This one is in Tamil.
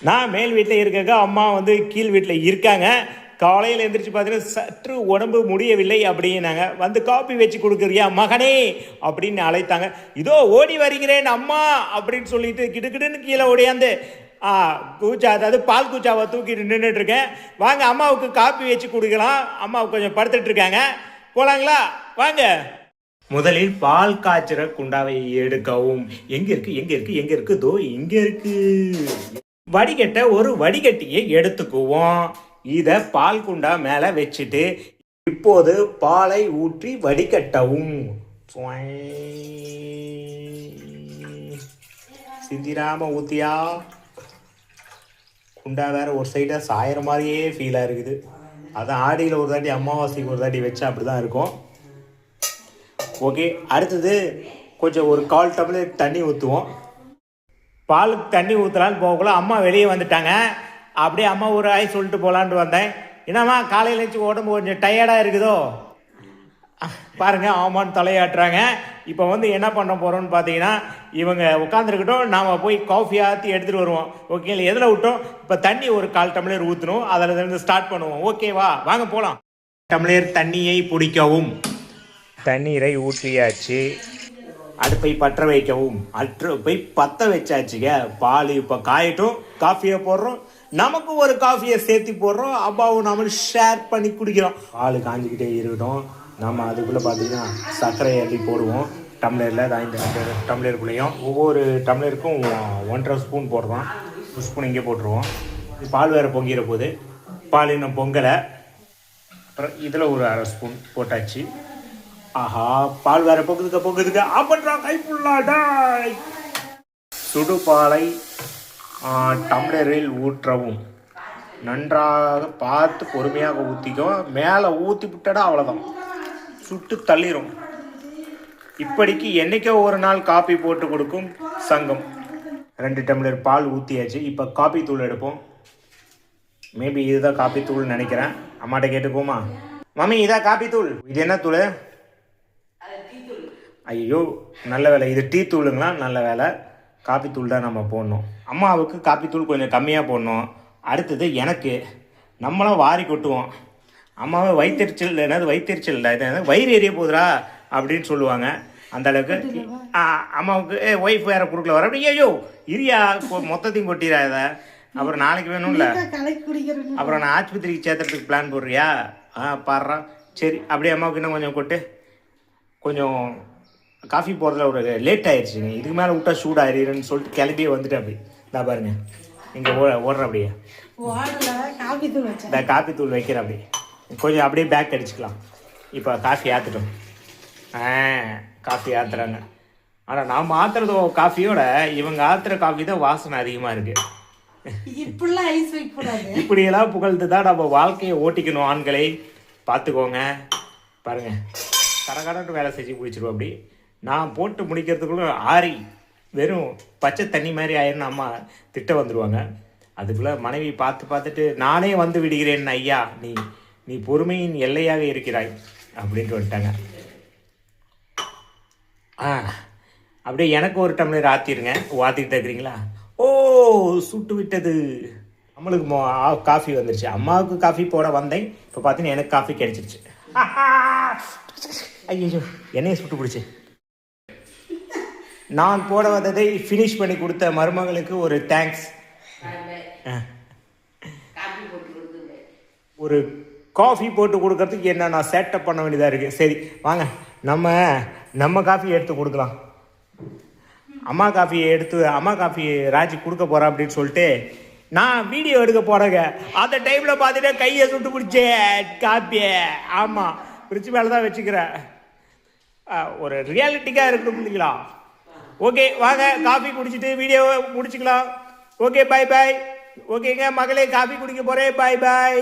நான் மேல் வீட்டில் இருக்க, அம்மா வந்து கீழ் வீட்டில் இருக்காங்க. காலையில் எழுந்திரிச்சு பார்த்தீங்கன்னா சற்று உடம்பு முடியவில்லை அப்படின்னாங்க. வந்து காப்பி வச்சு கொடுக்குறியா மகனே அப்படின்னு அழைத்தாங்க. இதோ ஓடி வருகிறேன் அம்மா அப்படின்னு சொல்லிட்டு கிடுக்கிடுன்னு கீழே ஓடியாந்து கூச்சா, அதாவது பால் கூச்சாவை தூக்கிட்டு நின்றுட்டு இருக்கேன். வாங்க அம்மாவுக்கு காப்பி வச்சு கொடுக்கலாம். அம்மாவுக்கு கொஞ்சம் படுத்துட்டு இருக்காங்க, போலாங்களா? வாங்க. முதலில் பால் காய்ச்சற குண்டாவை எடுக்கவும். எங்க இருக்கு தோ இங்க இருக்கு. வடிகட்ட ஒரு வடிகட்டியை எடுத்துக்குவோம். இதை பால் குண்டா மேலே வச்சுட்டு இப்போது பாலை ஊற்றி வடிகட்டவும். சிந்திராம ஊத்தியா. குண்டா வேற ஒரு சைடாக சாயிற மாதிரியே ஃபீலாக இருக்குது. அதான் ஆடியில் ஒரு தாட்டி அமாவாசைக்கு ஒரு தாட்டி வச்சா அப்படி தான் இருக்கும். ஓகே, அடுத்தது கொஞ்சம் ஒரு 1/4 டம்ளர் தண்ணி ஊற்றுவோம். பாலுக்கு தண்ணி ஊற்றலான்னு போகக்குள்ள அம்மா வெளியே வந்துட்டாங்க. அப்படியே அம்மா ஒரு ஆய் சொல்லிட்டு போகலான்ட்டு வந்தேன். என்னம்மா காலையில் வச்சு உடம்பு கொஞ்சம் டயர்டாக இருக்குதோ பாருங்கள், ஆமான்னு தலையாட்டுறாங்க. இப்போ வந்து என்ன பண்ண போகிறோம்னு பார்த்தீங்கன்னா, இவங்க உட்காந்துருக்கட்டும், நாம் போய் காஃபி ஆற்றி எடுத்துகிட்டு வருவோம். ஓகே, இல்லை எதில் விட்டோம்? இப்போ தண்ணி ஒரு 1/4 டம்ளர் ஊற்றணும். அதில் இருந்து ஸ்டார்ட் பண்ணுவோம். ஓகேவா? வாங்க போகலாம். டம்ளர் தண்ணியை பிடிக்கவும். தண்ணீரை ஊற்றியாச்சு. அடுப்பை பற்ற வைக்கவும். அடுப்பை பற்ற வச்சாச்சுங்க. பால் இப்போ காயட்டும். காஃபியை போடுறோம். நமக்கு ஒரு காஃபியை சேர்த்து போடுறோம். அப்பாவும் நம்மளும் ஷேர் பண்ணி குடிக்கிறோம். பால் காஞ்சிக்கிட்டே இருக்கட்டும். நம்ம அதுக்குள்ளே பார்த்தீங்கன்னா சர்க்கரை அள்ளி போடுவோம். டம்ளரில் தான் இந்த டம்ளருக்குள்ளேயும் ஒவ்வொரு டம்ளருக்கும் 1.5 ஸ்பூன் போடுறோம். ஒரு ஸ்பூன் இங்கே போட்டுருவோம். பால் வேறு பொங்கிற போது, பால் இன்னும் பொங்கலை. அப்புறம் இதில் ஒரு 1/2 ஸ்பூன் போட்டாச்சு. ஆஹா, பால் வேற பொங்குதுக்க அப்பன்றா கைப்புள்ளாடா. சுடு பாலை டம்ளரில் ஊற்றவும். நன்றாக பார்த்து பொறுமையாக ஊற்றிக்கும். மேலே ஊற்றி விட்டடா அவ்வளோதான், சுட்டு தள்ளிடும். இப்படிக்கு என்றைக்கோ ஒரு நாள் காப்பி போட்டு கொடுக்கும் சங்கம். 2 டம்ளர் பால் ஊற்றியாச்சு. இப்போ காப்பி தூள் எடுப்போம். மேபி இதுதான் காப்பி தூள் நினைக்கிறேன். அம்மாட்ட கேட்டுப்போமா? மம்மி இதான் காப்பி தூள். இது என்ன தூள்? ஐயோ நல்ல வேலை, இது டீ தூளுங்களா? நல்ல வேலை, காப்பி தூள் தான் நம்ம போடணும். அம்மாவுக்கு காப்பி தூள் கொஞ்சம் கம்மியாக போடணும். அடுத்தது எனக்கு, நம்மளும் வாரி கொட்டுவோம். அம்மாவை வயிற்றுச்சல், வயிற்றுச்சல் இல்லை, வயிறு எரிய போகுதுரா அப்படின்னு சொல்லுவாங்க. அந்த அளவுக்கு அம்மாவுக்கு ஒய்ஃப் வேற குறுக்கில் வர. அப்படி ஐயோ இரியா மொத்தத்தையும் கொட்டிடா இதை, அப்புறம் நாளைக்கு வேணும்ல, அப்புறம் நான் ஆஸ்பத்திரிக்கு சேர்த்துறதுக்கு பிளான் போடுறியா? பாடுறா. சரி, அப்படியே அம்மாவுக்கு இன்னும் கொஞ்சம் கொட்டு. கொஞ்சம் காஃபி போடுறதுல ஒரு லேட் ஆயிடுச்சுங்க. இதுக்கு மேலே விட்டா சூடாயிருன்னு சொல்லிட்டு கிளம்பியே வந்துட்டு அப்படி இந்த பாருங்க, இங்கே ஓடுற அப்படியே இந்த காஃபி தூள் வைக்கிற அப்படி கொஞ்சம் அப்படியே பேக் அடிச்சுக்கலாம். இப்போ காஃபி ஆற்றுட்டோம். காஃபி ஆற்றுறாங்க. ஆனால் நாம் ஆற்றுறது காஃபியோட இவங்க ஆற்றுற காஃபி தான் வாசனை அதிகமாக இருக்குது. இப்படியெல்லாம் புகழ்ந்து தான் நம்ம வாழ்க்கையை ஓட்டிக்கணும். ஆண்களை பார்த்துக்கோங்க. பாருங்கள், கடகடன்னு வேலை செஞ்சு முடிச்சிருவோம். அப்படி நான் போட்டு முடிக்கிறதுக்குள்ள ஆறி வெறும் பச்சை தண்ணி மாதிரி ஆயிருந்து அம்மா திட்ட வந்துடுவாங்க. அதுக்குள்ளே மனைவி பார்த்துட்டு நானே வந்து விடுகிறேன் ஐயா, நீ பொறுமையின் எல்லையாக இருக்கிறாய் அப்படின்ட்டு வந்துட்டாங்க. அப்படியே எனக்கு ஒரு டம்ளர் ஆற்றிடுங்க. ஆற்றிக்கிட்டு இருக்கிறீங்களா? ஓ சுட்டு விட்டது. நம்மளுக்கு காஃபி வந்துருச்சு. அம்மாவுக்கு காஃபி போட வந்தேன். இப்போ பார்த்தீங்கன்னா எனக்கு காஃபி கிடைச்சிருச்சு. ஐயோ என்னைய சுட்டு பிடிச்சி. நான் போட வந்ததை ஃபினிஷ் பண்ணி கொடுத்த மருமகளுக்கு ஒரு தேங்க்ஸ். ஒரு காஃபி போட்டு கொடுக்கறதுக்கு என்ன நான் செட்டப் பண்ண வேண்டியதாக இருக்குது. சரி வாங்க, நம்ம காஃபி எடுத்து கொடுக்கலாம். அம்மா காஃபி ராஜி கொடுக்க போகிறேன் அப்படின்னு சொல்லிட்டு நான் வீடியோ எடுக்க போகிறேங்க. அந்த டைமில் பார்த்துட்டு கையை சுட்டு பிடிச்சேன் காப்பியை. ஆமாம், பிரிட்ஜ் மேலே தான் வச்சுக்கிறேன். ஒரு ரியாலிட்டிக்காக இருக்கணும் இல்லைங்களா? ஓகே வாங்க, காஃபி குடிச்சிட்டு வீடியோவை முடிச்சுக்கலாம். Okay bye. ஓகேங்க மகளே, காஃபி குடிக்க போகிறேன். பாய்.